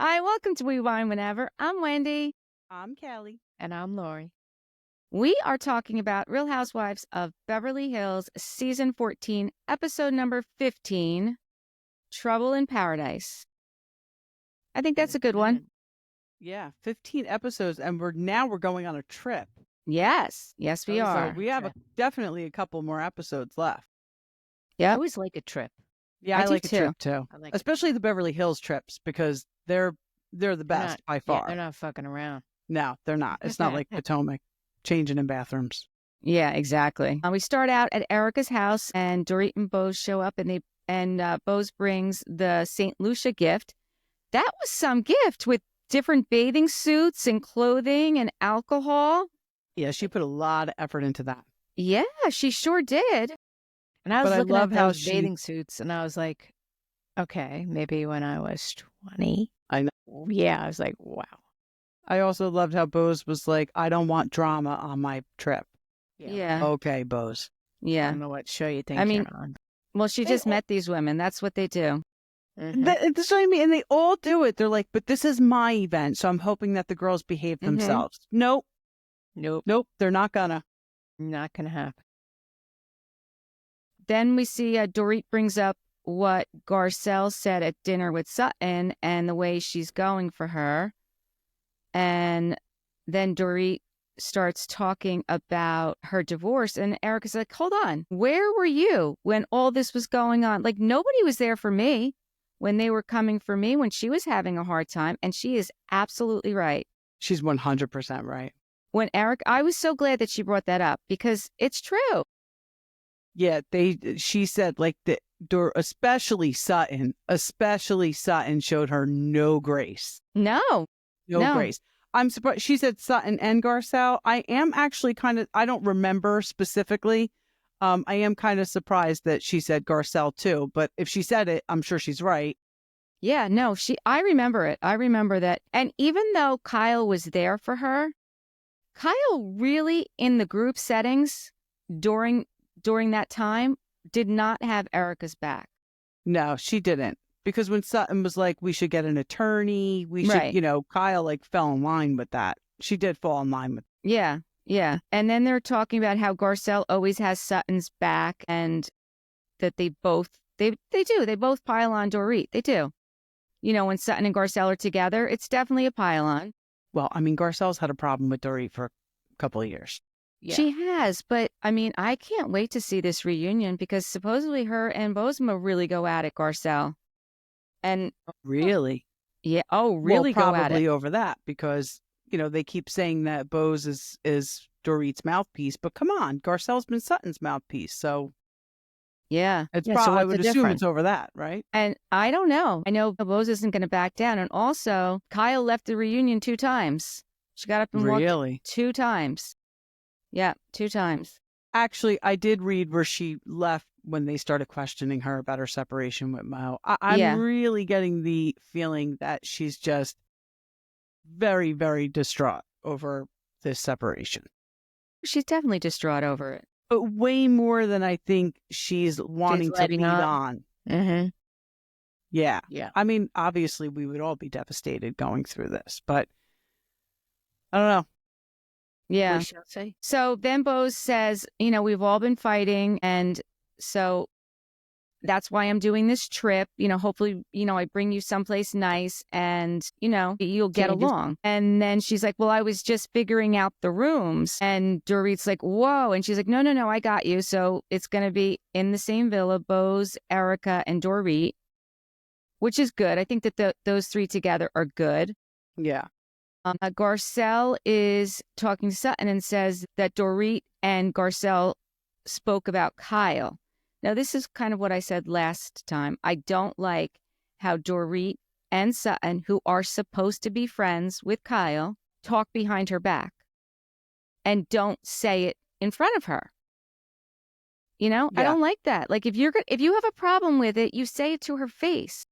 Hi, welcome to We Wine Whenever. I'm Wendy. I'm Kelly. And I'm Lori. We are talking about Real Housewives of Beverly Hills, Season 14, Episode number 15, Trouble in Paradise. I think that's a good one. Yeah, 15 episodes, and we're going on a trip. Yes, we Always are. So we have definitely a couple more episodes left. I Yeah, always like a trip. Yeah, I I do like a too. trip too, I like especially the Beverly Hills trips because they're the best by far. they're not fucking around. No, they're not. It's not like Potomac, changing in bathrooms. Yeah, exactly. We start out at Erika's house, and Dorit and Boz show up, and Boz brings the St. Lucia gift. That was some gift with different bathing suits and clothing and alcohol. Yeah, she put a lot of effort into that. Yeah, she sure did. And I was But I looking love at how those bathing suits, and I was like, okay, maybe when I was 20. I know. Yeah, I was like, wow. I also loved how Boz was like, I don't want drama on my trip. Yeah. Okay, Boz. I Yeah. don't know what show you think I mean, you're on. well, she just met these women. That's what they do. Mhm. That's what I mean. And they all do it. They're like, but this is my event, so I'm hoping that the girls behave themselves. Nope. Nope, They're not gonna. not gonna happen. Then we see Dorit brings up what Garcelle said at dinner with Sutton and the way she's going for her. And then Dorit starts talking about her divorce. And Erika's like, hold on, where were you when all this was going on? Like, nobody was there for me when they were coming for me when she was having a hard time. And she is absolutely right. She's 100% right. I was so glad that she brought that up because it's true. Yeah, she said like especially Sutton showed her no grace. No. No grace. I'm surprised. She said Sutton and Garcelle. I am actually I don't remember specifically. I am kind of surprised that she said Garcelle too, but if she said it, I'm sure she's right. Yeah, no, I remember it. I remember that. And even though Kyle was there for her, Kyle really in the group settings during that time did not have Erika's back. No, she didn't. Because when Sutton was like, we should get an attorney, we should, Right. Kyle like fell in line with that. She did fall in line with. Yeah, yeah. And then they're talking about how Garcelle always has Sutton's back and that they both pile on Dorit. They do. When Sutton and Garcelle are together, it's definitely a pile on. Well, I mean, Garcelle's had a problem with Dorit for a couple of years. Yeah. She has, but I mean, I can't wait to see this reunion because supposedly her and Bozma really go at it, Garcelle. And really? Yeah. Oh, really well, go at it. probably over that because, they keep saying that Boz is Dorit's mouthpiece, but come on, Garcelle's been Sutton's mouthpiece. So yeah. it's Yeah, probably, so I what's would the assume difference? it's over that, right? And I don't know. I know Boz isn't going to back down. And also, Kyle left the reunion 2 times. She got up and walked Really? 2 times. Yeah, 2 times. Actually, I did read where she left when they started questioning her about her separation with Mo. I'm really getting the feeling that she's just very, very distraught over this separation. She's definitely distraught over it. But way more than I think she's wanting to lead on. Mm-hmm. Yeah. Yeah. I mean, obviously, we would all be devastated going through this, but I don't know. Yeah. We shall see. So then Boz says, we've all been fighting. And so that's why I'm doing this trip. Hopefully, I bring you someplace nice and, you'll get along. And then she's like, well, I was just figuring out the rooms. And Dorit's like, whoa. And she's like, no, I got you. So it's going to be in the same villa, Boz, Erika, and Dorit, which is good. I think that those 3 together are good. Yeah. Garcelle is talking to Sutton and says that Dorit and Garcelle spoke about Kyle. Now, this is kind of what I said last time. I don't like how Dorit and Sutton, who are supposed to be friends with Kyle, talk behind her back and don't say it in front of her. I don't like that. Like, if you have a problem with it, you say it to her face.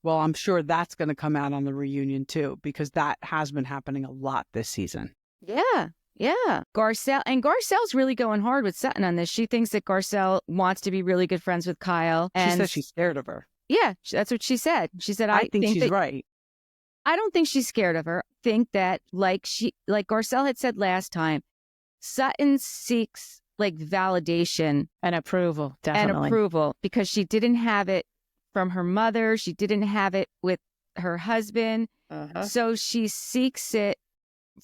Well, I'm sure that's going to come out on the reunion too, because that has been happening a lot this season. Yeah. Garcelle's really going hard with Sutton on this. She thinks that Garcelle wants to be really good friends with Kyle. And she says she's scared of her. Yeah, that's what she said. She said, I think she's right. I don't think she's scared of her. I think that like Garcelle had said last time, Sutton seeks like validation and approval, definitely. And approval because she didn't have it from her mother. She didn't have it with her husband. So she seeks it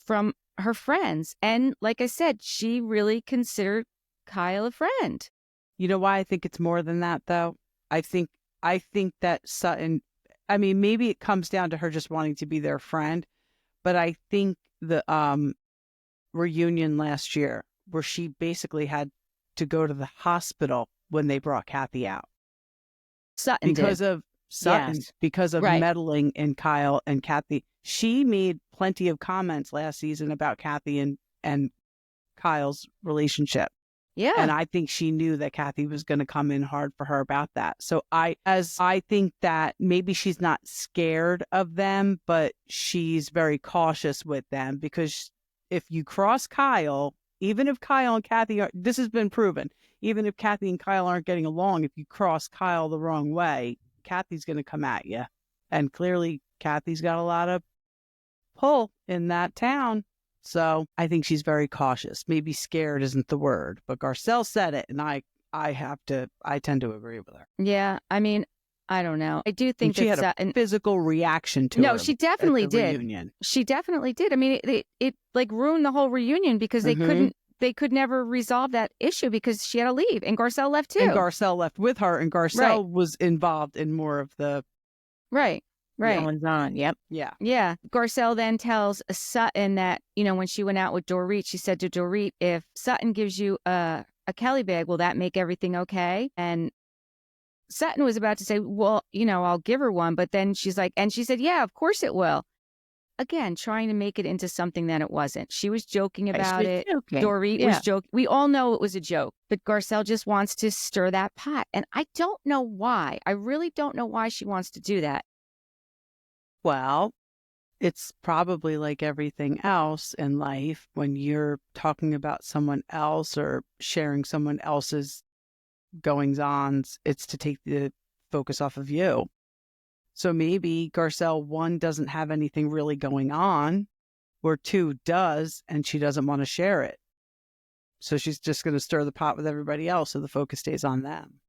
from her friends. And like I said, she really considered Kyle a friend. You know why I think it's more than that, though? I think that Sutton, I mean, maybe it comes down to her just wanting to be their friend, but I think the reunion last year where she basically had to go to the hospital when they brought Kathy out. Sutton because of Sutton, Yes. because of Right. meddling in Kyle and Kathy. She made plenty of comments last season about Kathy and Kyle's relationship. Yeah. And I think she knew that Kathy was going to come in hard for her about that. So I think that maybe she's not scared of them, but she's very cautious with them because if you cross Kyle, even if Kyle and Kathy are, this has been proven, even if Kathy and Kyle aren't getting along, if you cross Kyle the wrong way, Kathy's going to come at you. And clearly Kathy's got a lot of pull in that town. So I think she's very cautious. Maybe scared isn't the word, but Garcelle said it, and I tend to agree with her. Yeah. I mean, I don't know. I do think she that had a Sutton. physical reaction to No, her she at definitely the did. reunion. She definitely did. I mean, it like ruined the whole reunion because they could never resolve that issue because she had to leave and Garcelle left too. And Garcelle left with her, and Garcelle was involved in more of the right. Goings on. Yep. Yeah. Yeah. Garcelle then tells Sutton that, when she went out with Dorit, she said to Dorit, if Sutton gives you a Kelly bag, will that make everything okay? And Sutton was about to say, well, I'll give her one. But then she's like, and she said, yeah, of course it will. Again, trying to make it into something that it wasn't. She was joking about it. Joking. Dorit was joking. We all know it was a joke, but Garcelle just wants to stir that pot. And I don't know why. I really don't know why she wants to do that. Well, it's probably like everything else in life when you're talking about someone else or sharing someone else's goings-ons, it's to take the focus off of you. So maybe Garcelle, 1, doesn't have anything really going on, or 2, does, and she doesn't want to share it. So she's just going to stir the pot with everybody else so the focus stays on them.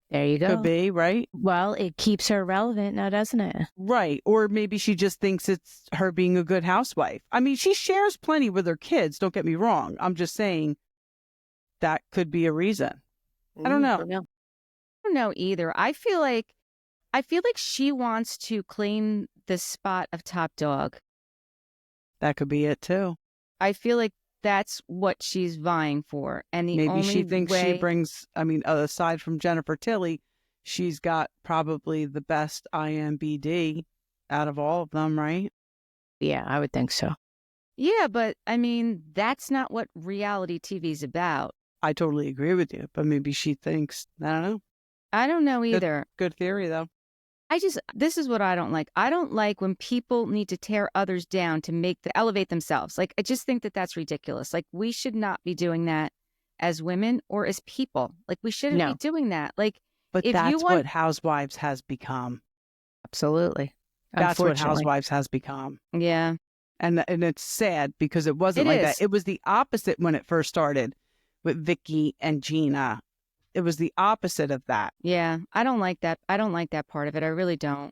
There you go. Could be, right? Well, it keeps her relevant now, doesn't it? Right. Or maybe she just thinks it's her being a good housewife. I mean, she shares plenty with her kids. Don't get me wrong. I'm just saying that could be a reason. I don't know. I don't know either. I feel like she wants to claim the spot of top dog. That could be it too. I feel like that's what she's vying for. And the maybe only she thinks way... she brings, I mean, aside from Jennifer Tilly, she's got probably the best IMBD out of all of them, right? Yeah, I would think so. Yeah, but I mean, that's not what reality TV is about. I totally agree with you, but maybe she thinks, I don't know. I don't know either. Good theory, though. This is what I don't like. I don't like when people need to tear others down to elevate themselves. Like, I just think that that's ridiculous. Like, we should not be doing that as women or as people. Like, we shouldn't be doing that. Like, but that's what Housewives has become. Absolutely. That's what Housewives has become. Yeah. And it's sad because it wasn't like that. It was the opposite when it first started with Vicky and Gina. It was the opposite of that. Yeah, I don't like that. I don't like that part of it. I really don't.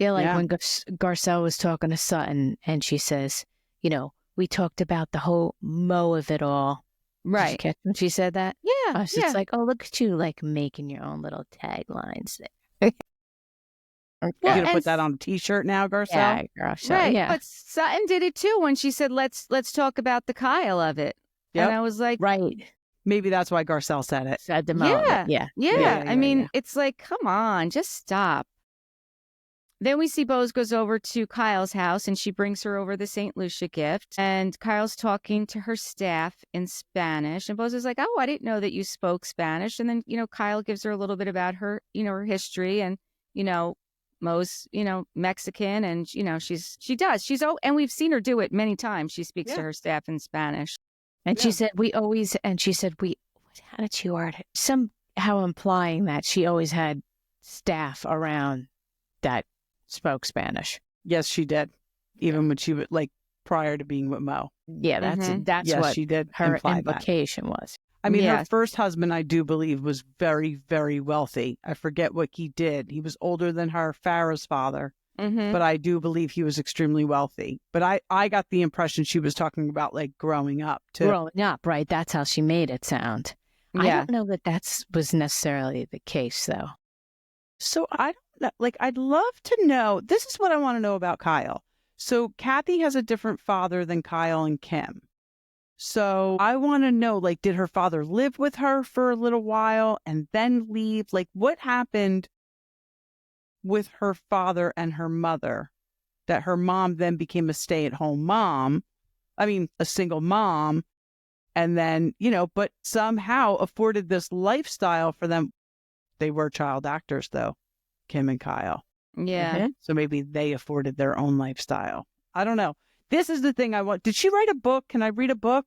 Yeah, like when Garcelle was talking to Sutton and she says, we talked about the whole mo of it all. Right. Did you catch when she said that? Yeah. I was just like, oh, look at you, like making your own little taglines there. You're going to put that on a T-shirt now, Garcelle? Yeah, Garcelle. Right. Yeah. But Sutton did it too when she said, let's talk about the Kyle of it. Yep. And I was like, right. Maybe that's why Garcelle said it. Said the mo. Yeah. I mean, it's like, come on, just stop. Then we see Boz goes over to Kyle's house and she brings her over the St. Lucia gift. And Kyle's talking to her staff in Spanish. And Boz is like, oh, I didn't know that you spoke Spanish. And then, Kyle gives her a little bit about her, her history. And, Mo's, Mexican. And, she does. And we've seen her do it many times. She speaks to her staff in Spanish. And she said, how did she word it? Somehow implying that she always had staff around that spoke Spanish. Yes, she did. Even when she was like prior to being with Mo. Yeah, that's yes, what she did her imply implication was. I mean, her first husband, I do believe, was very, very wealthy. I forget what he did. He was older than her, Farrah's father. But I do believe he was extremely wealthy. But I got the impression she was talking about like growing up too. Growing up, right? That's how she made it sound. Yeah. I don't know that was necessarily the case, though. So I don't know. Like, I'd love to know. This is what I want to know about Kyle. So Kathy has a different father than Kyle and Kim. So I want to know, like, did her father live with her for a little while and then leave? Like, what happened with her father and her mother that her mom then became a stay-at-home mom? I mean, a single mom. And then, but somehow afforded this lifestyle for them. They were child actors, though, Kim and Kyle. Yeah. So maybe they afforded their own lifestyle. I don't know. This is the thing I want. Did she write a book? Can I read a book?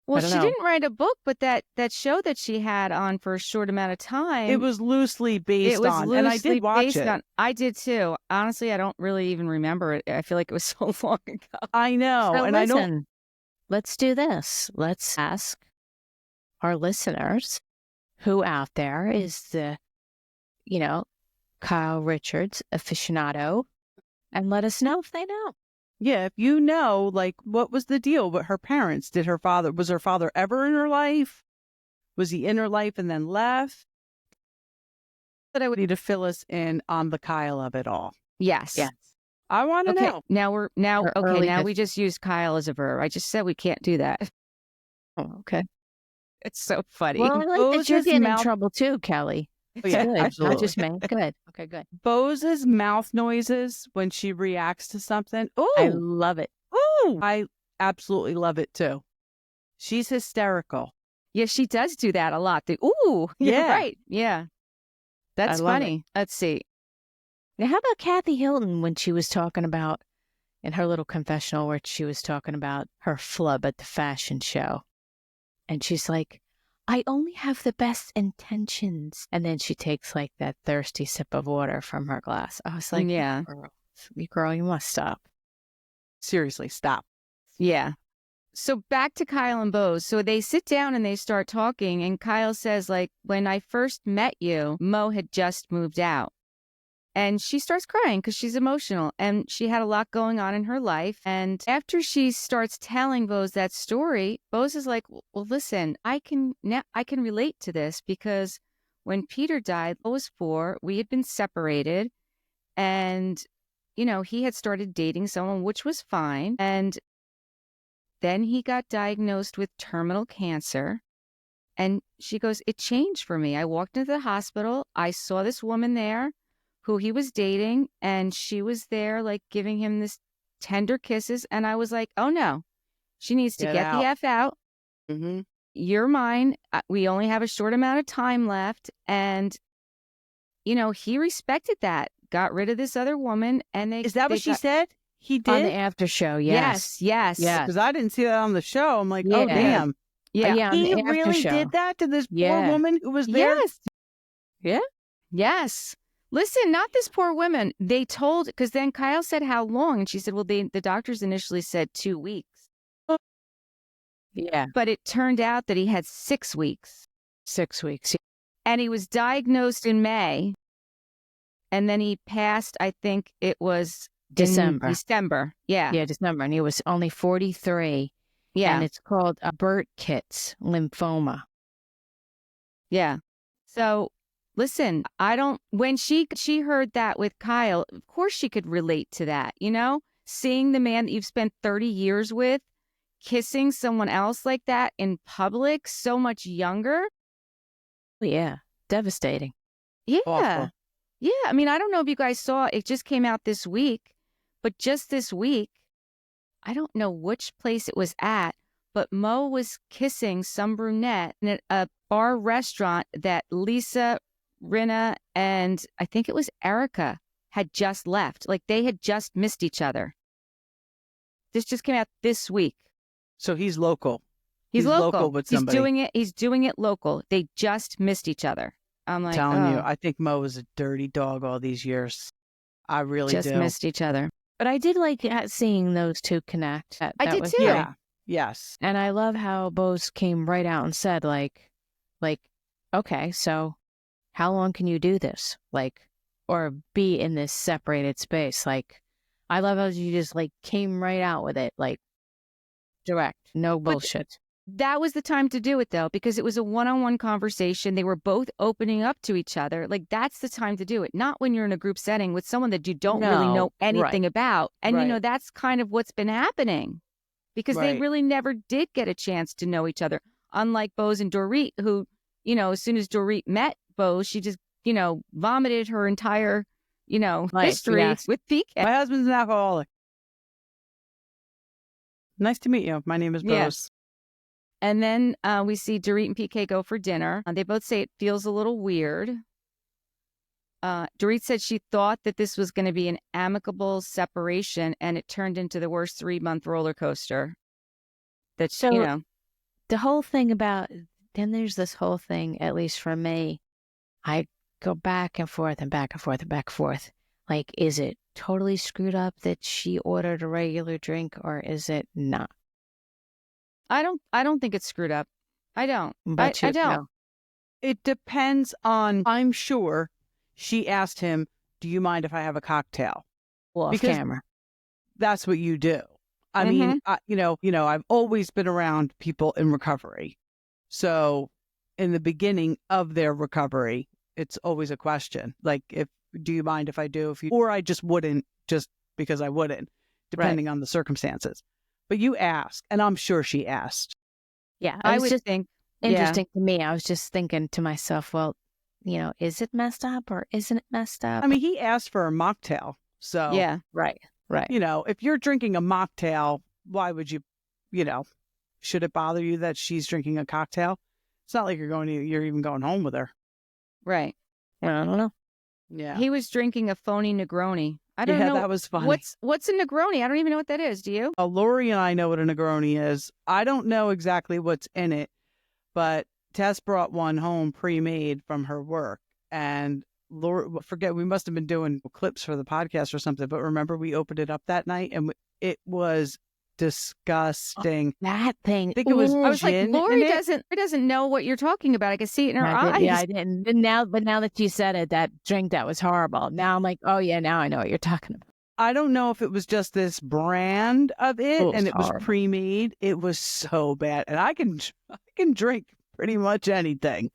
Well, she didn't write a book, but that show that she had on for a short amount of time. It was loosely based on, and I did watch it. I did too. Honestly, I don't really even remember it. I feel like it was so long ago. I know. So and listen, I don't. Let's do this. Let's ask our listeners who out there is the, Kyle Richards aficionado, and let us know if they know. Yeah, if you know, like, what was the deal with her parents? Was her father ever in her life? Was he in her life and then left? But I would need to fill us in on the Kyle of it all. Yes. Yes. I want to know. Now we just use Kyle as a verb. I just said we can't do that. Oh, okay. It's so funny. Well, I like that you're getting in trouble too, Kelly. Oh, yeah, good. absolutely. Not just me. Good. Okay, good. Bose's mouth noises when she reacts to something. Oh, I love it. Oh, I absolutely love it too. She's hysterical. Yeah, she does do that a lot. Ooh, yeah, right. Yeah. That's funny. Let's see. Now, how about Kathy Hilton when she was talking about, in her little confessional where she was talking about her flub at the fashion show? And she's like, I only have the best intentions. And then she takes like that thirsty sip of water from her glass. I was like, yeah, girl, you must stop. Seriously, stop. Yeah. So back to Kyle and Bose. So they sit down and they start talking. And Kyle says, like, when I first met you, Mo had just moved out. And she starts crying because she's emotional and she had a lot going on in her life. And after she starts telling Bose that story, Bose is like, well, listen, I can relate to this because when Peter died, I was 4. We had been separated and, he had started dating someone, which was fine. And then he got diagnosed with terminal cancer. And she goes, it changed for me. I walked into the hospital. I saw this woman there who he was dating, and she was there, like, giving him this tender kisses. And I was like, oh, no, she needs to get the F out. Mm-hmm. You're mine. We only have a short amount of time left. And, he respected that, got rid of this other woman. And Is that what she said? He did? On the after show, yes. Yes. Because I didn't see that on the show. I'm like, oh, damn. Yeah. He really did that to this poor woman who was there? Yes. Yeah. Yes. Listen, not this poor woman. They told, because then Kyle said how long, and she said, well, the doctors initially said 2 weeks. Yeah. But it turned out that he had 6 weeks. 6 weeks. And he was diagnosed in May. And then he passed, I think it was December. Yeah. Yeah, December. And he was only 43. Yeah. And it's called a Burkitt's lymphoma. Yeah. So listen, when she heard that with Kyle, of course she could relate to that, seeing the man that you've spent 30 years with, kissing someone else like that in public, so much younger. Yeah. Devastating. Yeah. Awful. Yeah. I mean, I don't know if you guys saw, it just came out this week, but just this week, I don't know which place it was at, but Mo was kissing some brunette in a bar restaurant that Lisa, Rinna, and I think it was Erika had just left. Like, they had just missed each other. This just came out this week. So he's local. He's local with somebody. He's doing it local. They just missed each other. I'm like, telling you, I think Mo was a dirty dog all these years. I really just do. missed each other. But I did like seeing those two connect. I did was too. great. Yeah. Yes. And I love how Boz came right out and said, like, okay, so how long can you do this? Like, or be in this separated space? Like, I love how you just like came right out with it, like direct, no bullshit. That was the time to do it, though, because it was a one-on-one conversation. They were both opening up to each other. Like, that's the time to do it, not when you're in a group setting with someone that you don't really know anything about. And, you know, that's kind of what's been happening because they really never did get a chance to know each other. Unlike Boz and Dorit, who, you know, as soon as Dorit met Boz, she just, you know, vomited her entire, you know, history with PK. My husband's an alcoholic. Nice to meet you. My name is Boz. Yes. And then we see Dorit and PK go for dinner. They both say it feels a little weird. Dorit said she thought that this was going to be an amicable separation, and it turned into the worst 3-month roller coaster. That, So you know, the whole thing about, then there's this whole thing, at least for me, I go back and forth and back and forth and back and forth. Like, is it totally screwed up that she ordered a regular drink, or is it not? I don't think it's screwed up. I don't. But I don't. No. It depends on, I'm sure she asked him, do you mind if I have a cocktail? Well, off camera. That's what you do. I mean, you know, I've always been around people in recovery. So in the beginning of their recovery, it's always a question. Like, do you mind if I do? Or I just wouldn't, just because I wouldn't, depending on the circumstances. But you ask, and I'm sure she asked. Yeah, I would think interesting to me. I was just thinking to myself, well, you know, is it messed up or isn't it messed up? I mean, he asked for a mocktail. So, yeah, right. You know, if you're drinking a mocktail, why would you, you know, should it bother you that she's drinking a cocktail? It's not like you're even going home with her. right. I don't know. Yeah. He was drinking a phony Negroni. I don't know. Yeah, that was funny. What's a Negroni? I don't even know what that is. Do you? Lori and I know what a Negroni is. I don't know exactly what's in it, but Tess brought one home pre-made from her work. And Lori, we must have been doing clips for the podcast or something, but remember we opened it up that night and it was disgusting. That thing. I think it was I was like, gin Lori in it. doesn't know what you're talking about. I can see it in her eyes. Yeah, I didn't. But now that you said it, that drink, that was horrible. Now I'm like, oh yeah, now I know what you're talking about. I don't know if it was just this brand of it, and it was pre-made. It was so bad, and I can drink pretty much anything,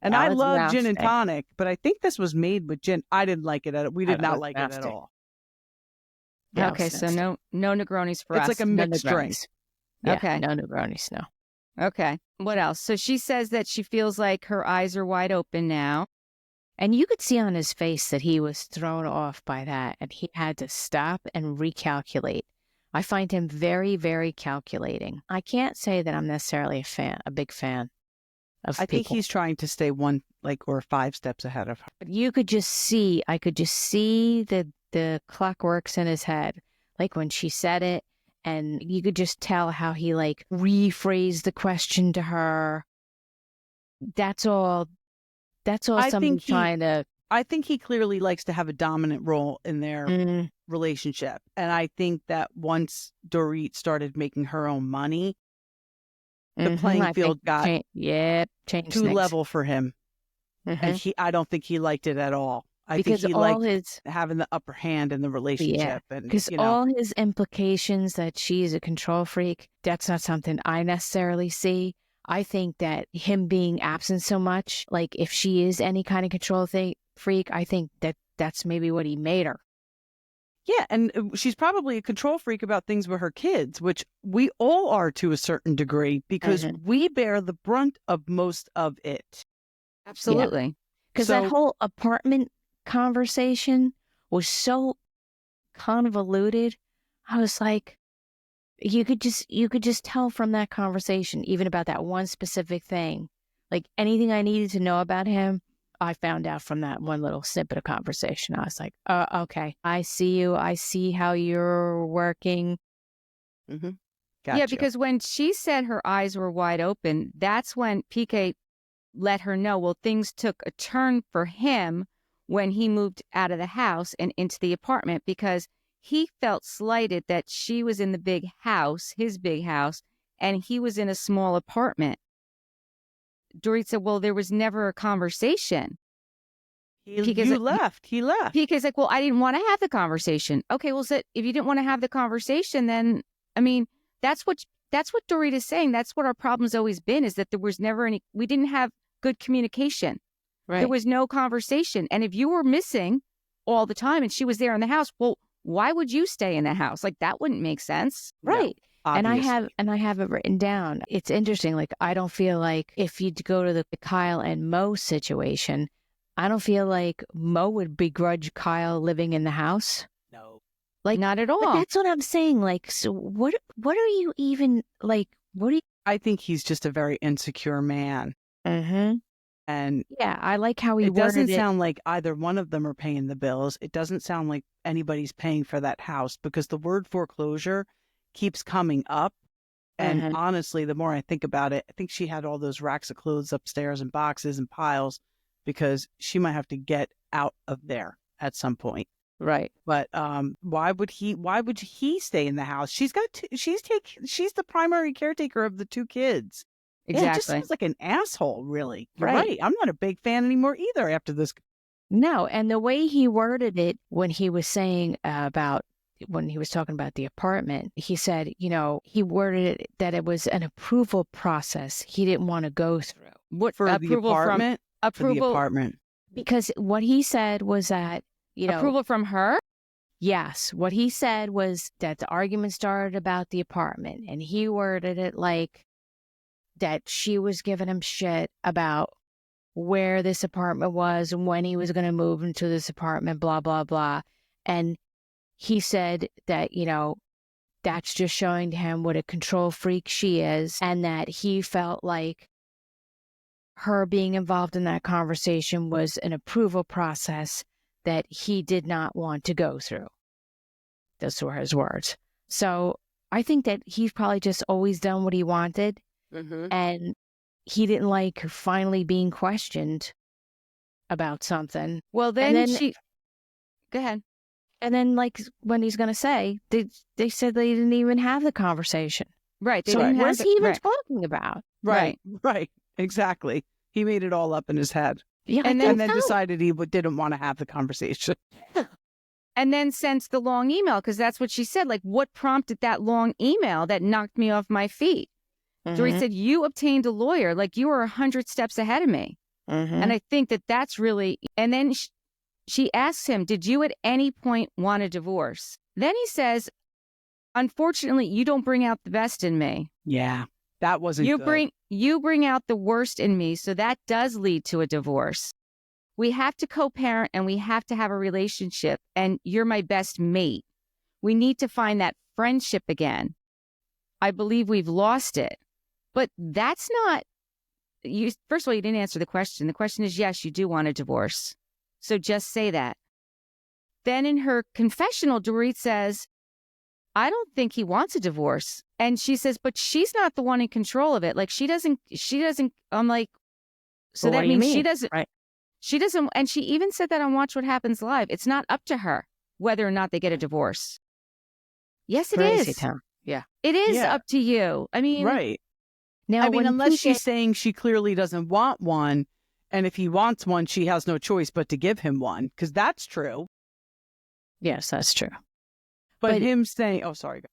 and I love gin and tonic. But I think this was made with gin. I didn't like it. We did not like it at all. Yeah, okay, so no Negronis for us. It's like a mixed drink. Yeah, okay, no Negronis, no. Okay, what else? So she says that she feels like her eyes are wide open now. And you could see on his face that he was thrown off by that, and he had to stop and recalculate. I find him very, very calculating. I can't say that I'm necessarily a big fan of people. I think he's trying to stay 5 steps ahead of her. But I could just see the clockworks in his head, like when she said it, and you could just tell how he like rephrased the question to her. That's all something trying to... I think he clearly likes to have a dominant role in their relationship. And I think that once Dorit started making her own money, the playing field got changed too level for him. And I don't think he liked it at all. I think he liked having the upper hand in the relationship. Because all his implications that she's a control freak, that's not something I necessarily see. I think that him being absent so much, like if she is any kind of control freak, I think that that's maybe what he made her. Yeah, and she's probably a control freak about things with her kids, which we all are to a certain degree because we bear the brunt of most of it. Absolutely. Because that whole apartment conversation was so convoluted. I was like, you could just tell from that conversation, even about that one specific thing, like anything I needed to know about him, I found out from that one little snippet of conversation. I was like, okay, I see you. I see how you're working. Gotcha. Yeah, because when she said her eyes were wide open, that's when PK let her know, well, things took a turn for him when he moved out of the house and into the apartment because he felt slighted that she was in the big house, his big house, and he was in a small apartment. Dorit said, well, there was never a conversation. He left. Because like, well, I didn't want to have the conversation. Okay, well, so if you didn't want to have the conversation, then, I mean, that's what Dorit is saying. That's what our problem's always been, is that there was never we didn't have good communication. Right. There was no conversation. And if you were missing all the time and she was there in the house, well, why would you stay in the house? Like, that wouldn't make sense. Right. No, and I have it written down. It's interesting. Like, I don't feel like if you go to the Kyle and Mo situation, I don't feel like Mo would begrudge Kyle living in the house. No. Like, not at all. But that's what I'm saying. Like, so what are you even like? I think he's just a very insecure man. Mm-hmm. And yeah, I like how he it doesn't worded sound like either one of them are paying the bills. It doesn't sound like anybody's paying for that house, because the word foreclosure keeps coming up. And honestly, the more I think about it, I think she had all those racks of clothes upstairs and boxes and piles, because she might have to get out of there at some point. Right. But why would he stay in the house? She's she's the primary caretaker of the two kids. Exactly. It just seems like an asshole, really. You're Right. right. I'm not a big fan anymore either after this. No, and the way he worded it when he was saying when he was talking about the apartment, he said, he worded it that it was an approval process he didn't want to go through. What For the approval apartment? from For the apartment. Because what he said was that, approval from her? Yes. What he said was that the argument started about the apartment, and he worded it like that she was giving him shit about where this apartment was and when he was going to move into this apartment, blah, blah, blah. And he said that, that's just showing to him what a control freak she is, and that he felt like her being involved in that conversation was an approval process that he did not want to go through. Those were his words. So I think that he's probably just always done what he wanted. Mm-hmm. And he didn't like finally being questioned about something. Well, then go ahead. And then, like, when he's going to say, they said they didn't even have the conversation. Right. So what is he even talking about? Right. Exactly. He made it all up in his head. Yeah, and then decided he didn't want to have the conversation. And then sent the long email, because that's what she said. Like, what prompted that long email that knocked me off my feet? Dorit said, you obtained a lawyer. Like, you were 100 steps ahead of me. And I think that that's really... And then she asks him, did you at any point want a divorce? Then he says, unfortunately, you don't bring out the best in me. Yeah, that wasn't good. You bring out the worst in me, so that does lead to a divorce. We have to co-parent and we have to have a relationship, and you're my best mate. We need to find that friendship again. I believe we've lost it. But that's not... First of all, you didn't answer the question. The question is, yes, you do want a divorce. So just say that. Then in her confessional, Dorit says, I don't think he wants a divorce. And she says, but she's not the one in control of it. Like, she doesn't, I'm like, so well, that means she doesn't, right. She doesn't, and she even said that on Watch What Happens Live. It's not up to her whether or not they get a divorce. Yes, it Crazy is. town. Yeah. It is up to you. I mean, right. Now, I mean, unless she's saying she clearly doesn't want one, and if he wants one, she has no choice but to give him one, because that's true. Yes, that's true. But him saying, oh, sorry.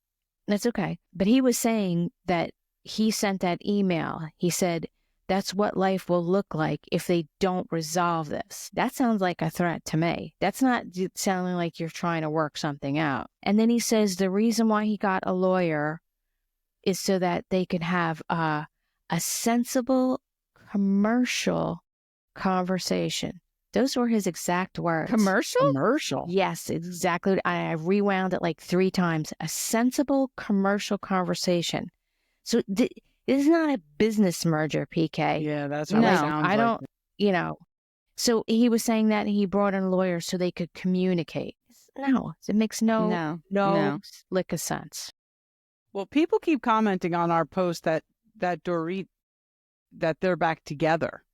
That's okay. But he was saying that he sent that email. He said, that's what life will look like if they don't resolve this. That sounds like a threat to me. That's not sounding like you're trying to work something out. And then he says the reason why he got a lawyer is so that they can have a sensible commercial conversation. Those were his exact words. Commercial? Yes, exactly. I rewound it like 3 times. A sensible commercial conversation. So this is not a business merger, PK. Yeah, that's what it sounds like. I don't, So he was saying that he brought in a lawyer so they could communicate. No, it makes no lick of sense. Well, people keep commenting on our post that Dorit, that they're back together.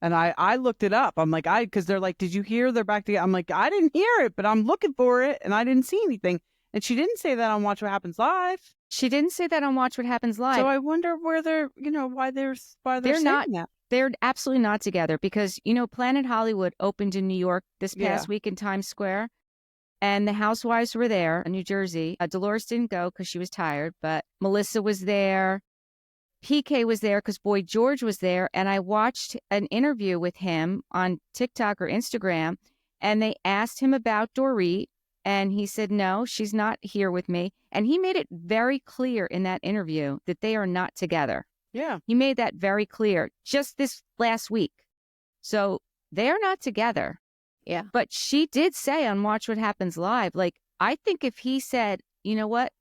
And I looked it up. I'm like, because they're like, did you hear they're back together? I'm like, I didn't hear it, but I'm looking for it, and I didn't see anything. And she didn't say that on Watch What Happens Live. She didn't say that on Watch What Happens Live. So I wonder where they're, why they're saying not that. They're absolutely not together because, Planet Hollywood opened in New York this past week in Times Square, and the Housewives were there in New Jersey. Dolores didn't go because she was tired, but Melissa was there. PK was there because Boy George was there. And I watched an interview with him on TikTok or Instagram, and they asked him about Dorit. And he said, no, she's not here with me. And he made it very clear in that interview that they are not together. Yeah. He made that very clear just this last week. So they're not together. Yeah. But she did say on Watch What Happens Live, like, I think if he said, you know what,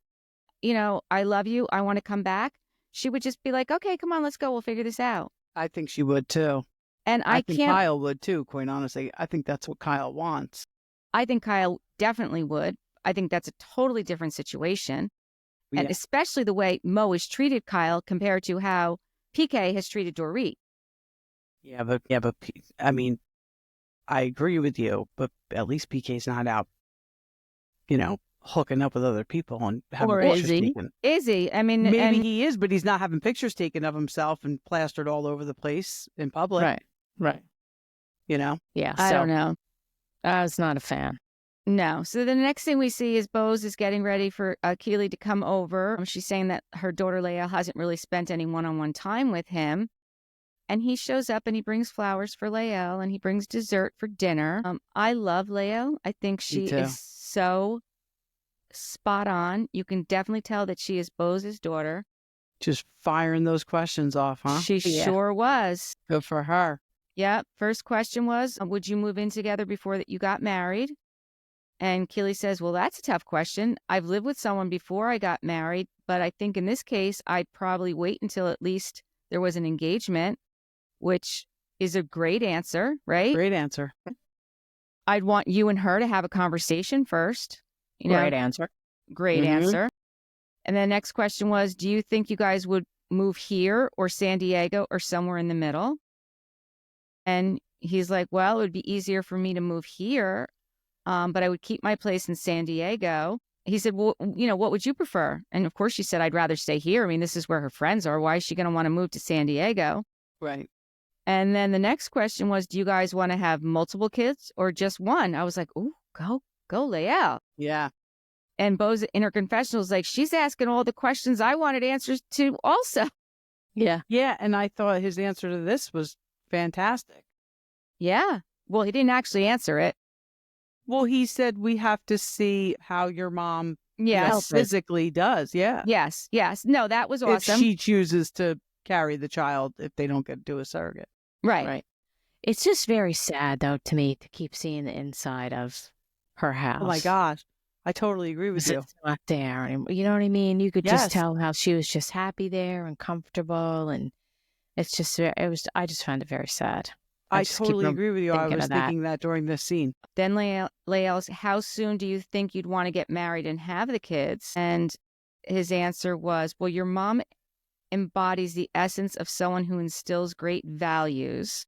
I love you, I want to come back, she would just be like, okay, come on, let's go. We'll figure this out. I think she would too. And I think can't. Kyle would too, quite honestly. I think that's what Kyle wants. I think Kyle definitely would. I think that's a totally different situation. Yeah. And especially the way Mo has treated Kyle compared to how PK has treated Dorit. Yeah, but I mean, I agree with you, but at least PK's not out, hooking up with other people and having pictures taken. Is he? I mean, maybe he is, but he's not having pictures taken of himself and plastered all over the place in public. Right. Yeah. I don't know. I was not a fan. No. So the next thing we see is Boz is getting ready for Keely to come over. She's saying that her daughter Leia hasn't really spent any one-on-one time with him. And he shows up and he brings flowers for Lael and he brings dessert for dinner. I love Lael. I think she is so spot on. You can definitely tell that she is Boz's daughter. Just firing those questions off, huh? She sure was. Good for her. Yeah. First question was, would you move in together before that you got married? And Keely says, well, that's a tough question. I've lived with someone before I got married, but I think in this case, I'd probably wait until at least there was an engagement, which is a great answer, right? Great answer. I'd want you and her to have a conversation first. Great answer. Great answer. And the next question was, do you think you guys would move here or San Diego or somewhere in the middle? And he's like, well, it would be easier for me to move here, but I would keep my place in San Diego. He said, well, what would you prefer? And of course she said, I'd rather stay here. I mean, this is where her friends are. Why is she going to want to move to San Diego? Right. And then the next question was, do you guys want to have multiple kids or just one? I was like, ooh, go lay out. Yeah. And Boz in her confessional is like, she's asking all the questions I wanted answers to also. Yeah. Yeah. And I thought his answer to this was fantastic. Yeah. Well, he didn't actually answer it. Well, he said, we have to see how your mom physically does. Yeah. Yes. No, that was awesome. If she chooses to carry the child, if they don't get to do a surrogate. Right. It's just very sad, though, to me to keep seeing the inside of her house. Oh, my gosh. I totally agree with you. It's not there anymore. You know what I mean? You could just tell how she was just happy there and comfortable. And it's just, I just found it very sad. I totally agree with you. I was thinking that during this scene. Then Lael's, how soon do you think you'd want to get married and have the kids? And his answer was, well, your mom embodies the essence of someone who instills great values.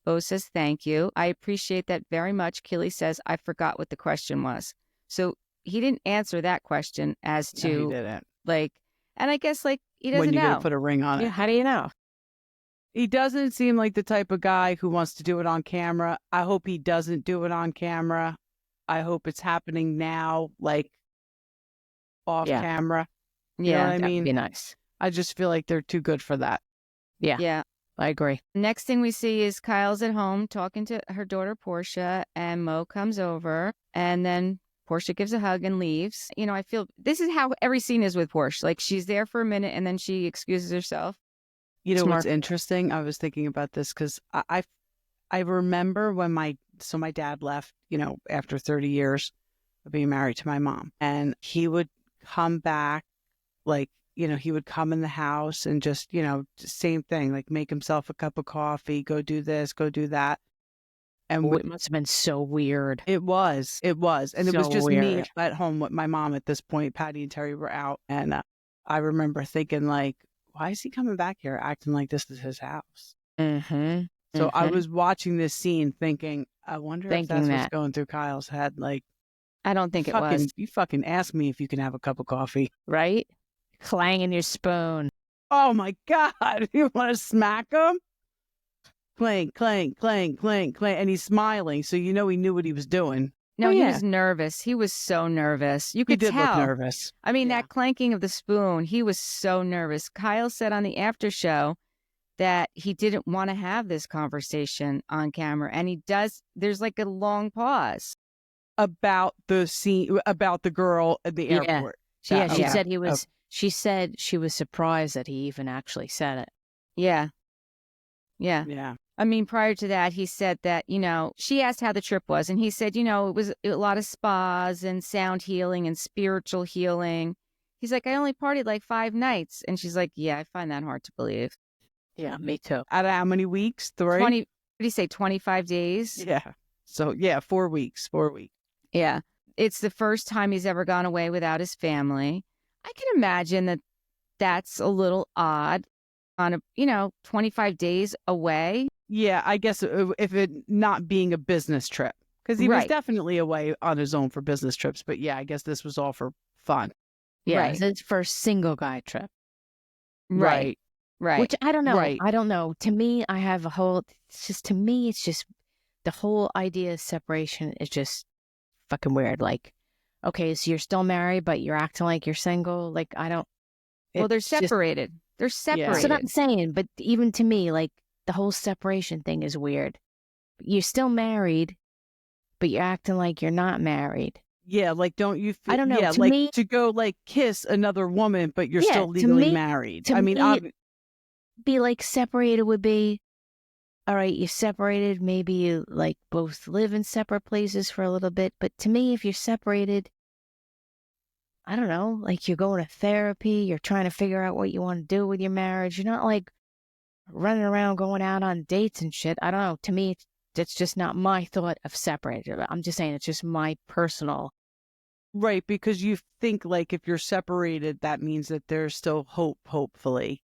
Boz says, thank you. I appreciate that very much. Keely says, I forgot what the question was. So he didn't answer that question as to, he didn't. And I guess he doesn't know. When you're going to put a ring on it. Yeah, how do you know? He doesn't seem like the type of guy who wants to do it on camera. I hope he doesn't do it on camera. I hope it's happening now, off camera. You know what I mean? That'd be nice. I just feel like they're too good for that. Yeah. I agree. Next thing we see is Kyle's at home talking to her daughter, Portia, and Mo comes over, and then Portia gives a hug and leaves. I feel this is how every scene is with Portia. She's there for a minute, and then she excuses herself. What's interesting? I was thinking about this because I remember when my dad left, after 30 years of being married to my mom, and he would come back, he would come in the house and just, same thing, make himself a cup of coffee, go do this, go do that. And it must have been so weird. It was. And it was just weird. me at home with my mom at this point. Patty and Terry were out. And I remember thinking, why is he coming back here acting like this is his house? Mm-hmm. So I was watching this scene thinking, I wonder if that's what's going through Kyle's head. Like, I don't think it was. You fucking ask me if you can have a cup of coffee. Right? Clanging your spoon. Oh my God. You want to smack him? Clang, clang, clang, clang, clang. And he's smiling. So you know he knew what he was doing. No, he was nervous. He was so nervous. You could tell. He did look nervous. I mean, that clanking of the spoon, he was so nervous. Kyle said on the after show that he didn't want to have this conversation on camera. And he does. There's like a long pause. About the scene, about the girl at the airport. She said he was, she said she was surprised that he even actually said it. Yeah. Yeah. I mean, prior to that, he said that, she asked how the trip was. And he said, it was a lot of spas and sound healing and spiritual healing. He's like, I only partied like 5 nights. And she's like, yeah, I find that hard to believe. Yeah, me too. Out of how many weeks? 3? 20, what did he say, 25 days? Yeah. So, 4 weeks. 4 weeks. Yeah. It's the first time he's ever gone away without his family. I can imagine that that's a little odd on a, 25 days away. Yeah, I guess if it not being a business trip, because he was definitely away on his own for business trips. But yeah, I guess this was all for fun. Yeah, it's his first single guy trip. Right. Which I don't know. Right. I don't know. To me, it's just the whole idea of separation is just fucking weird. Like, okay, so you're still married, but you're acting like you're single. Like, I don't. Well, they're separated. They're separated. That's what I'm saying. But even to me, like, the whole separation thing is weird. You're still married, but you're acting like you're not married. Yeah, like, don't you feel, I don't know. Yeah, to like me, to go like kiss another woman, but you're still legally married. I mean, be like separated would be, all right, you're separated. Maybe you like both live in separate places for a little bit. But to me, if you're separated, I don't know, like you're going to therapy, you're trying to figure out what you want to do with your marriage. You're not like running around going out on dates and shit. I don't know. To me, that's just not my thought of separated. I'm just saying it's just my personal. Right, because you think like if you're separated, that means that there's still hope, hopefully,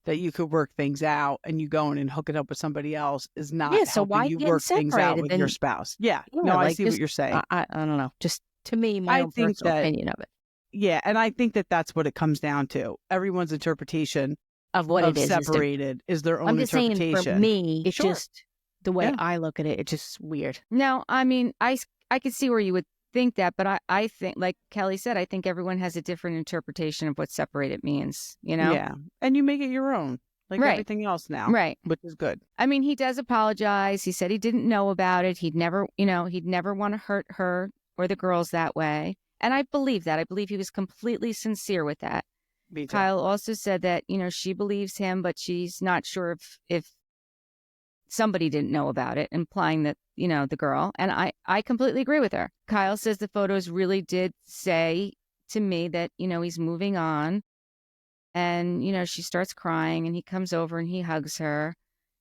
that you could work things out, and you going and hooking up with somebody else is not so why helping you work things out with your spouse. Yeah, no, I see what you're saying. I don't know. Just to me, my own personal opinion of it. Yeah, and I think that that's what it comes down to. Everyone's interpretation of what it is separated is their own interpretation. I'm just saying, for me, it's just the way I look at it. It's just weird. No, I mean, I could see where you would think that, but I think, like Kelly said, I think everyone has a different interpretation of what separated means, Yeah, and you make it your own, like everything else now. Right. Which is good. I mean, he does apologize. He said he didn't know about it. He'd never want to hurt her or the girls that way. And I believe that. I believe he was completely sincere with that. Me too. Kyle also said that, she believes him, but she's not sure if somebody didn't know about it, implying that, the girl. And I completely agree with her. Kyle says the photos really did say to me that, he's moving on. And, she starts crying and he comes over and he hugs her.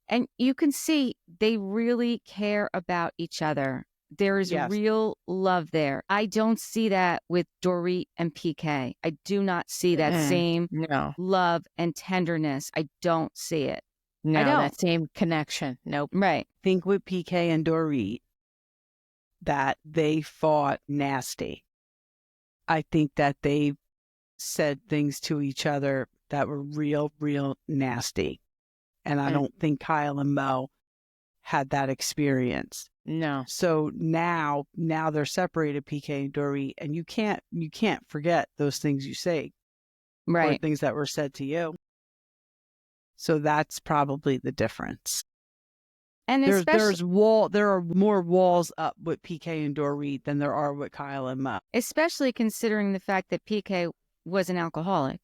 And you can see they really care about each other. There is real love there. I don't see that with Dorit and PK. I do not see that same love and tenderness. I don't see it. No, that same connection. Nope. Right. I think with PK and Dorit that they fought nasty. I think that they said things to each other that were real, real nasty. And I don't think Kyle and Mo had that experience. No. So now they're separated, PK and Dorit, and you can't forget those things you say. Right. Or things that were said to you. So that's probably the difference. And there are more walls up with PK and Dorit than there are with Kyle and Mo. Especially considering the fact that PK was an alcoholic.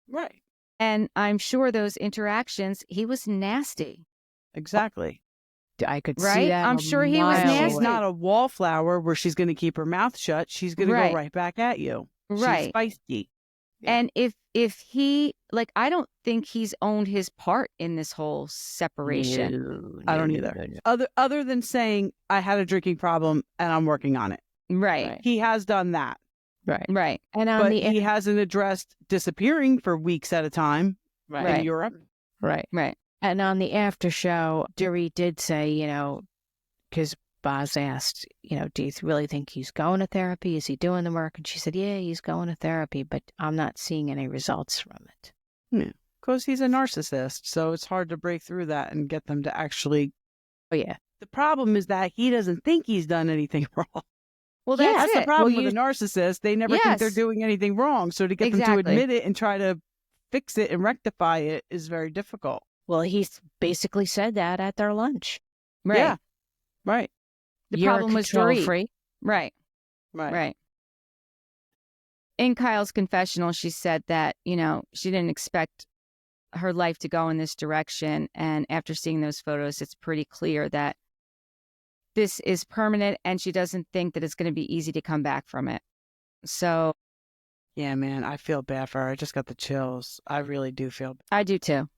Right. And I'm sure those interactions, he was nasty. Exactly. I could see that. I'm sure he was nasty. She's not a wallflower where she's going to keep her mouth shut. She's going to go right back at you. Right. She's feisty. Yeah. And if he, like, I don't think he's owned his part in this whole separation. I don't either. Other than saying, I had a drinking problem and I'm working on it. Right. He has done that. Right. And he hasn't addressed disappearing for weeks at a time in Europe. Right. And on the after show, Dorit did say, you know, because Boz asked, you know, do you really think he's going to therapy? Is he doing the work? And she said, yeah, he's going to therapy, but I'm not seeing any results from it. Yeah, because he's a narcissist. So it's hard to break through that and get them to actually. Oh, yeah. The problem is that he doesn't think he's done anything wrong. Well, That's it. the problem with a narcissist. They never think they're Yes. doing anything wrong. So to get them to Exactly. admit it and try to fix it and rectify it is very difficult. Well, he's basically said that at their lunch. Right. Yeah. Right. The You're problem was control Dorit. freak. Right. Right. In Kyle's confessional, she said that, you know, she didn't expect her life to go in this direction. And after seeing those photos, it's pretty clear that this is permanent and she doesn't think that it's going to be easy to come back from it. So. Yeah, man, I feel bad for her. I just got the chills. I really do feel bad. I do too.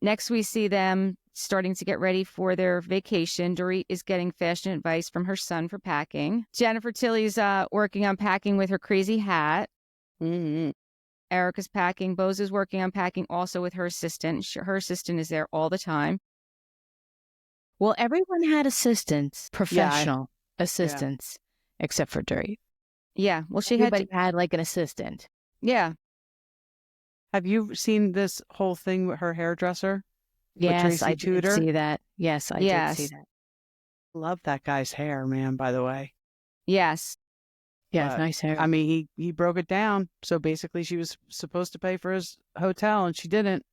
Next, we see them starting to get ready for their vacation. Dorit is getting fashion advice from her son for packing. Jennifer Tilly's working on packing with her crazy hat. Mm-hmm. Erika's packing. Boz is working on packing also with her assistant. Her assistant is there all the time. Well, everyone had assistants, professional assistants, except for Dorit. Yeah. Well, Everybody had like an assistant. Yeah. Have you seen this whole thing with her hairdresser? Yes, I did Tudor? see that. Yes, I did see that. Love that guy's hair, man, by the way. Yes. Yeah, nice hair. I mean, he broke it down. So basically she was supposed to pay for his hotel and she didn't.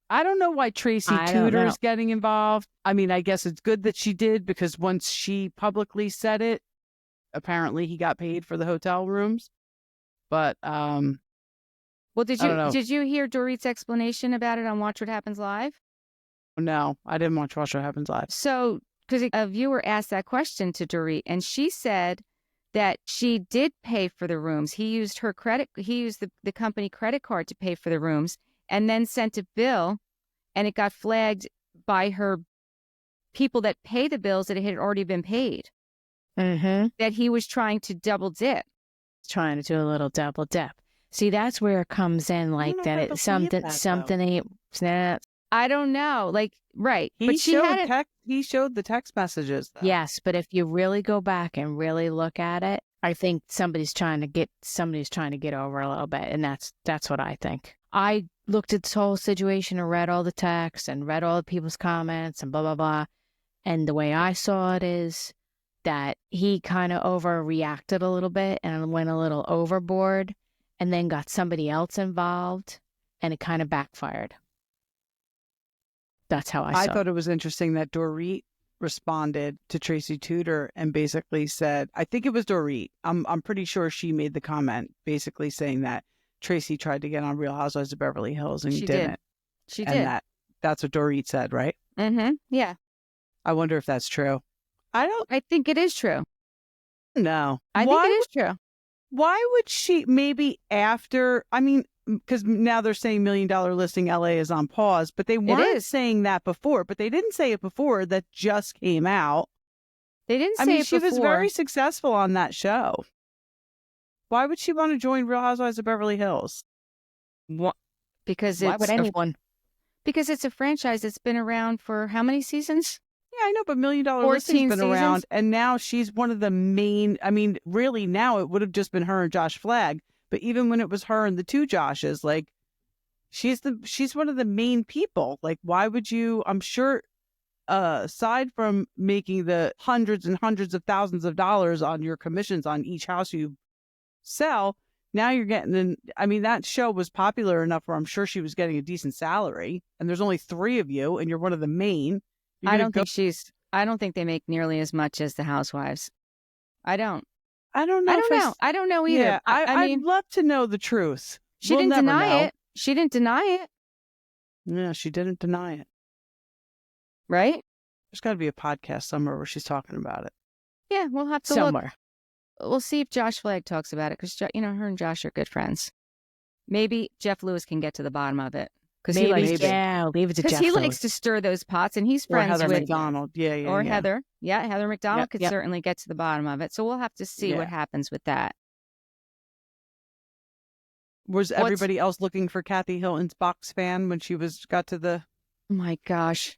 I don't know why Tracy Tudor is getting involved. I mean, I guess it's good that she did because once she publicly said it, apparently he got paid for the hotel rooms. But well, did you hear Dorit's explanation about it on Watch What Happens Live? No, I didn't watch What Happens Live. So, because a viewer asked that question to Dorit, and she said that she did pay for the rooms. He used the company credit card to pay for the rooms, and then sent a bill, and it got flagged by her people that pay the bills that it had already been paid. Mm-hmm. That he was trying to double dip. Trying to do a little double dip. See, that's where it comes in, like that. It's something ain't. I don't know, like right. He showed the text messages. Though. Yes, but if you really go back and really look at it, I think somebody's trying to get over a little bit, and that's what I think. I looked at this whole situation and read all the texts and read all the people's comments and blah blah blah, and the way I saw it is that he kind of overreacted a little bit and went a little overboard, and then got somebody else involved, and it kind of backfired. That's how I saw it. I thought it was interesting that Dorit responded to Tracy Tudor and basically said, I think it was Dorit. I'm pretty sure she made the comment basically saying that Tracy tried to get on Real Housewives of Beverly Hills and she didn't. She and did. That's what Dorit said, right? Mm-hmm. Yeah. I wonder if that's true. I think it is true. No. I think it is true. Why would she maybe after, I mean, because now they're saying $1 Million Listing LA is on pause, but they weren't saying that before, but they didn't say it before. That just came out. They didn't say it before. She was very successful on that show. Why would she want to join Real Housewives of Beverly Hills? What? Because why would anyone? Because it's a franchise that's been around for how many seasons? Yeah, I know, but $1 Million Listing's been around, and now she's one of the main. I mean, really, now it would have just been her and Josh Flagg. But even when it was her and the two Joshes, like she's one of the main people. Like, why would you? I'm sure, aside from making the hundreds and hundreds of thousands of dollars on your commissions on each house you sell, now you're getting. I mean, that show was popular enough where I'm sure she was getting a decent salary. And there's only 3 of you, and you're one of the main. I don't think they make nearly as much as the Housewives. I don't know. I don't know either. Yeah, I mean, I'd love to know the truth. She didn't deny it. She didn't deny it. Yeah, she didn't deny it. Right? There's got to be a podcast somewhere where she's talking about it. Yeah, we'll have to somewhere. We'll see if Josh Flagg talks about it because, her and Josh are good friends. Maybe Jeff Lewis can get to the bottom of it. Leave it to Jeff Lewis. Because he likes to stir those pots, and he's friends with Heather McDonald. Or Heather. Yeah, Heather McDonald could certainly get to the bottom of it. So we'll have to see what happens with that. Was everybody else looking for Kathy Hilton's box fan when she got to the... Oh my gosh.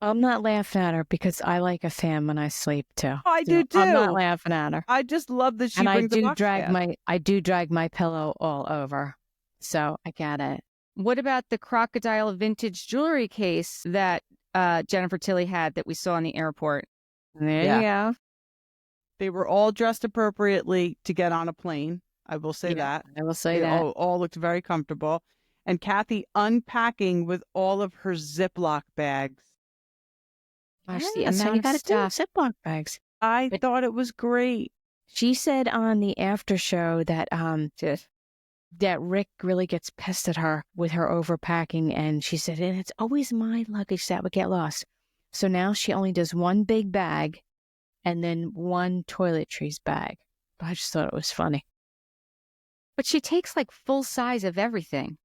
I'm not laughing at her because I like a fan when I sleep too. I do too. I'm not laughing at her. I just love that she and brings the box fan. I do drag my pillow all over. So I get it. What about the crocodile vintage jewelry case that Jennifer Tilly had that we saw in the airport? There you go. They were all dressed appropriately to get on a plane. I will say that. I will say they that. all looked very comfortable. And Kathy unpacking with all of her Ziploc bags. Gosh, Yeah, the that's how you amount got of to do stuff. Ziploc bags. I thought it was great. She said on the after show that that Rick really gets pissed at her with her overpacking, and she said, and it's always my luggage that would get lost. So now she only does one big bag and then one toiletries bag. I just thought it was funny. But she takes like full size of everything.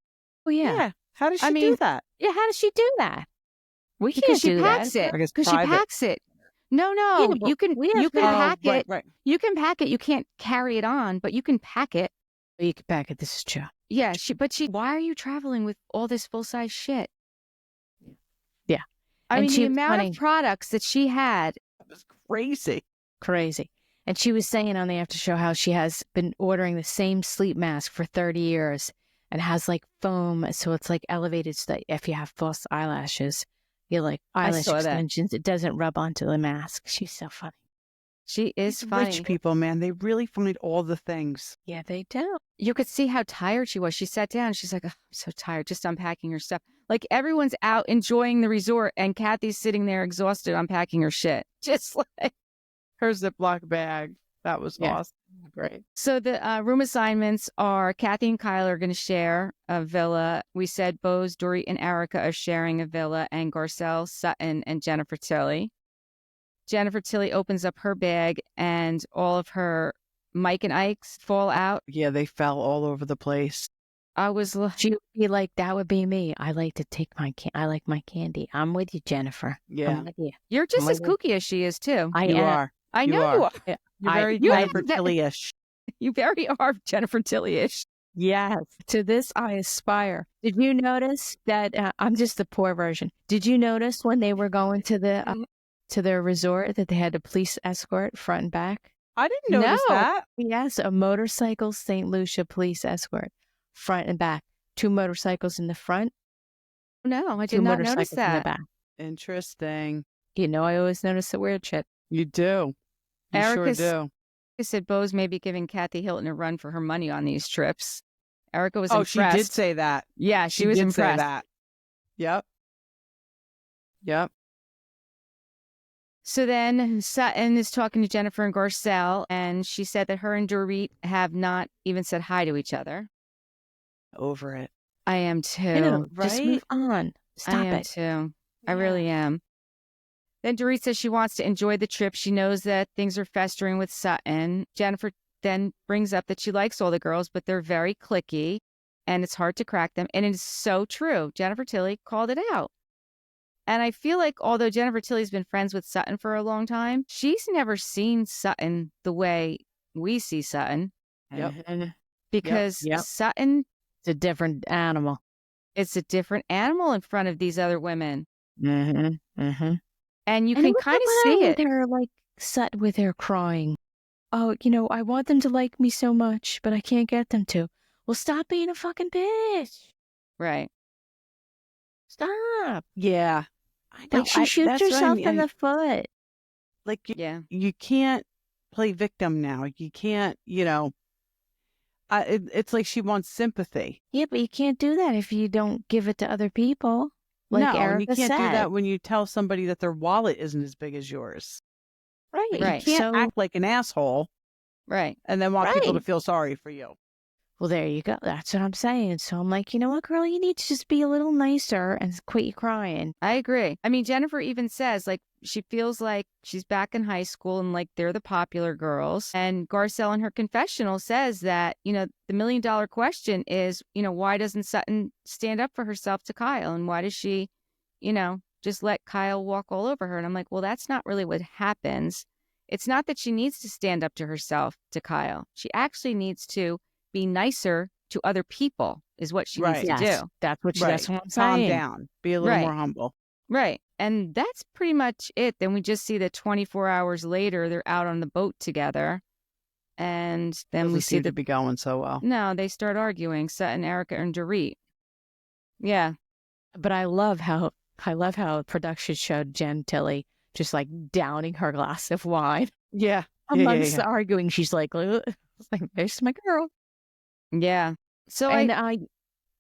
Oh yeah. How does she do that? Yeah, how does she do that? We Because can't she do packs that. it. Because she packs it. No, Yeah, but you can we have pack it. Right. You can pack it. You can't carry it on, but you can pack it. You can pack it. This is true. Yeah, why are you traveling with all this full size shit? Yeah. I mean, the amount of products that she had. It was crazy. Crazy. And she was saying on the after show how she has been ordering the same sleep mask for 30 years and has like foam. So it's like elevated so that if you have false eyelashes, you like eyelash extensions, it doesn't rub onto the mask. She's so funny. She is funny. Rich people, man, they really find all the things. Yeah, they do. You could see how tired she was. She sat down. She's like, oh, I'm so tired, just unpacking her stuff. Like everyone's out enjoying the resort and Kathy's sitting there exhausted unpacking her shit. Just like her Ziploc bag. That was awesome. Great. So the room assignments are Kathy and Kyle are going to share a villa. We said Boz, Dorit, and Erika are sharing a villa, and Garcelle, Sutton, and Jennifer Tilly. Jennifer Tilly opens up her bag and all of her Mike and Ike's fall out. Yeah, they fell all over the place. She would be like, that would be me. I like to take I like my candy. I'm with you, Jennifer. Yeah. I'm with you. You're just as kooky as she is, too. You are. I know you are. You're very Jennifer Tilly-ish. You very are Jennifer Tilly-ish. Yes. To this I aspire. Did you notice that I'm just the poor version. Did you notice when they were going to their resort that they had a police escort front and back? I didn't notice that. Yes, a motorcycle St. Lucia police escort front and back. 2 motorcycles in the front. No, I did not notice that. In the back. Interesting. You know, I always notice the weird shit. You do. You sure do. I said Boz may be giving Kathy Hilton a run for her money on these trips. Erika was impressed. She did say that. Yeah, she was impressed. Say that. Yep. So then Sutton is talking to Jennifer and Garcelle, and she said that her and Dorit have not even said hi to each other. Over it. I am too. Right? Just move on. Stop I am it. too. I really am. Then Dorit says she wants to enjoy the trip. She knows that things are festering with Sutton. Jennifer then brings up that she likes all the girls, but they're very cliquey, and it's hard to crack them. And it is so true. Jennifer Tilly called it out. And I feel like although Jennifer Tilly's been friends with Sutton for a long time, she's never seen Sutton the way we see Sutton. Yep. Because Sutton... It's a different animal. It's a different animal in front of these other women. Mm-hmm. Mm-hmm. And you can kind of see it. They're like Sutton with her crying. Oh, I want them to like me so much, but I can't get them to. Well, stop being a fucking bitch. Right. Stop. Yeah. I know. Like she shoots herself in the foot. Like, you can't play victim now. You can't, it's like she wants sympathy. Yeah, but you can't do that if you don't give it to other people. Like Erika you can't do that when you tell somebody that their wallet isn't as big as yours. Right. You can't act like an asshole. Right. And then want people to feel sorry for you. Well, there you go. That's what I'm saying. So I'm like, you know what, girl? You need to just be a little nicer and quit your crying. I agree. I mean, Jennifer even says, like, she feels like she's back in high school and, like, they're the popular girls. And Garcelle in her confessional says that, the $1 million question is, why doesn't Sutton stand up for herself to Kyle? And why does she, just let Kyle walk all over her? And I'm like, well, that's not really what happens. It's not that she needs to stand up to herself to Kyle. She actually needs to be nicer to other people is what she needs to Yes, do. that's what Right. that's what I'm Calm saying. down. Be a little Right. more humble. Right. And that's pretty much it. Then we just see that 24 hours later, they're out on the boat together. And then we Doesn't see seem to that, be going so well. no, they start arguing, Sutton, Erika, and Dorit. Yeah. But I love how production showed Jen Tilly just like downing her glass of wine Yeah. amongst the arguing. She's like, "Ugh." It's like, there's my girl. Yeah. So And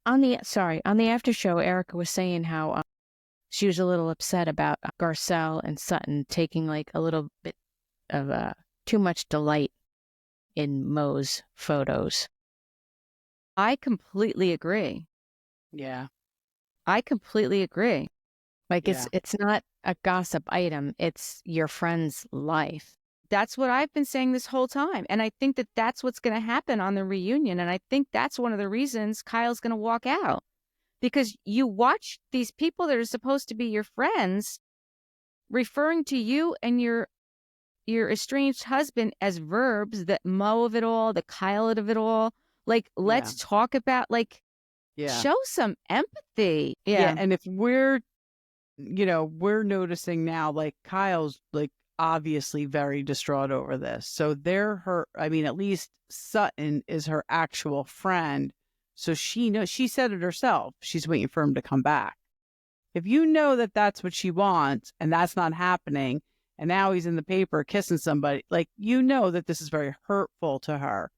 on the after show, Erika was saying how she was a little upset about Garcelle and Sutton taking like a little bit of too much delight in Mo's photos. I completely agree. Yeah. I completely agree. Like Yeah. it's not a gossip item. It's your friend's life. That's what I've been saying this whole time. And I think that that's what's going to happen on the reunion. And I think that's one of the reasons Kyle's going to walk out. Because you watch these people that are supposed to be your friends referring to you and your estranged husband as verbs, the Mo of it all, the Kyle of it all. Like, let's talk about, like, show some empathy. Yeah. And if we're noticing now, like, Kyle's like obviously very distraught over this. So at least Sutton is her actual friend. So she knows, she said it herself. She's waiting for him to come back. If you know that that's what she wants and that's not happening, and now he's in the paper kissing somebody, like, that this is very hurtful to her.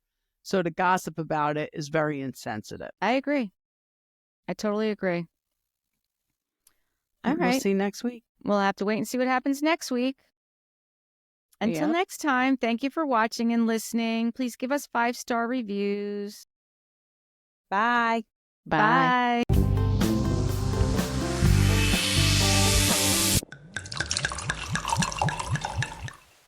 So to gossip about it is very insensitive. I agree. I totally agree. All right. We'll see next week. We'll have to wait and see what happens next week. Until next time, thank you for watching and listening. Please give us 5-star reviews. Bye. Bye. Bye.